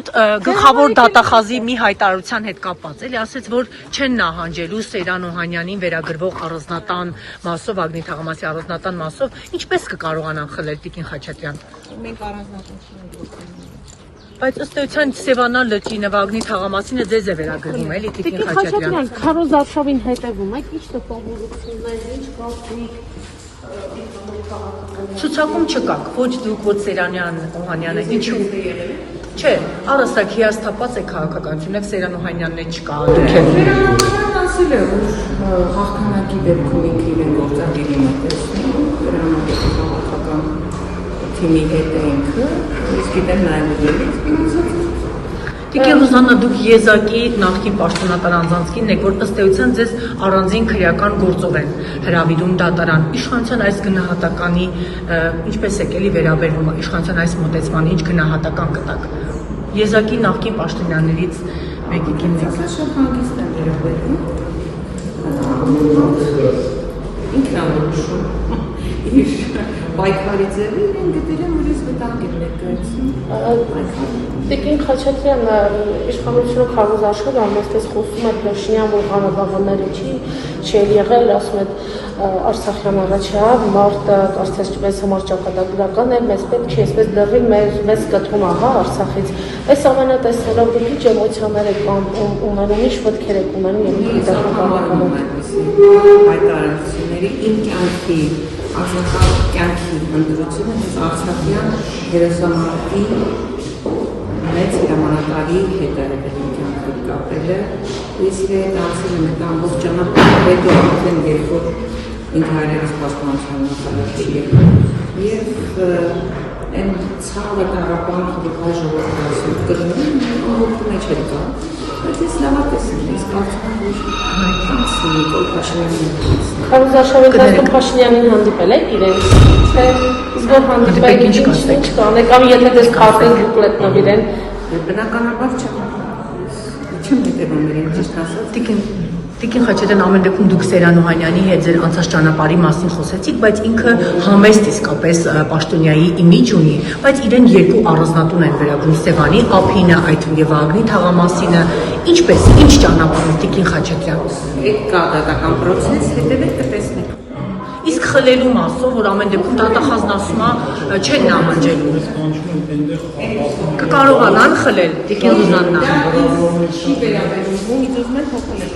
շուտ գլխավոր դատախազի մի հայտարարության հետ կապված էլի ասեց, որ չեն նահանջելու Սեյրան Օհանյանին վերագրվող առանձնատան մասով, Ագնի Թաղամասի առանձնատան մասով, ինչպես կկարողանան խլել Տիկին Խաչատրյան։ Մենք առանձնատան չենք Բայց ըստ էության Սևանա լճի Նվագնի Թաղամասինը ձեզ է վերագրվում էլի Տիկին Խաչատրյան։ Քարոզ Արշավին հետևում եք, ինչ տպավորություններ, ինչ կապիկ։ Ցուցակում չկաք, ոչ դուք, ոչ Սեյրան Օհանյանը, ինչու։ Չէ, առաստակ հիասթափած է քաղաքականությունը, Սեյրան Օհանյանն է չկա, դուք եք։ Սեյրան ասել է, որ հաղթանակի դեպքում ինքը իրեն գործադիրին է տեսնում, քաղաքական թիմի հետ է ինքը, իսկ գիտեմ նաև ելից, Տիկին Ռուզաննա, դուք եզակի նախկին պաշտոնատար անձանցքին եք, որ ըստ էության ձեզ առանձին քրեական գործով են հրավիրում դատարան։ Իշխանության այս գնահատականի ինչպես եք էլի վերաբերվում, իշխանության այս մոտեցման ինչ գնահատական կտակ։ Եզակի նախկին պաշտոնյաներից մեկին եք։ շատ հանգիստ եմ վերաբերվում։ Ինքն անորոշում իր պայքարի ձևը իրեն գտել եմ, որ ես վտանգ եմ ներկայացնում։ Տիկին Խաչատրյան, իշխանությունը Քարոզ Արշավը ամենպես խոսում է Փաշինյան, որ Ղարաբաղները չի եղել, ասում է Արցախյան առաջա, մարտը կարծես մեզ համար ճակատագրական է, մեզ պետք չի, այսպես դեռ մեզ կտրում ահա Արցախից։ Այս ամենը տեսնելով դուք ինչ էմոցիաներ եք ունենում, ինչ մտքեր եք ունենում եւ ինչ դատական հայտարարությունների իմ կյանքի արցախական կյանքի ընդրությունը Արցախյան հերոսամարտի մեծ հրամանատարի հետ կյանքը կապել է, իսկ հետ անցել եմ այդ ամբողջ ճանապարհը, հետո արդեն երբ որ ինքը հայրենիք պաշտպանության նախարար չի եղել եւ այն ցավը Ղարաբաղը որ հայ ժողովուրդը ասում կրնում ամբողջ մեջ էր կա, բայց ես լավատեսն եմ, իսկ արդեն որ հայտնի Նիկոլ Փաշինյանին Քարոզ Արշավը դասում Փաշինյանին հանդիպել եք իրեն, թե իսկ որ հանդիպել եք ինչ կանեք, կամ եթե դες քարտեն բուկլետ նվիրեն, բնականաբար չեմ հետևում իրեն ճիշտ ասած, Տիկին Խաչատրյան, ամեն դեպքում դուք Սեյրան Օհանյանի հետ ձեր անցած ճանապարհի մասին խոսեցիք, բայց ինքը համեստ իսկապես պաշտոնյայի իմիջ ունի, բայց իրեն երկու առանձնատուն են վերագրում Սևանի ափինը, այդ թվում եւ Ագնի Թաղամասինը, ինչպես, ինչ ճանապարհով Տիկին Խաչատրյան։ Այդ կա դատական պրոցես, հետևեք կտեսնեք։ Իսկ խլելու մասով, որ ամեն դեպքում դատախազն ասում է չեն նահանջելու։ Կկարողանան խլել Տիկին Ռուզաննա։ Չի վերաբերվում, իդուզմեն փոխել է։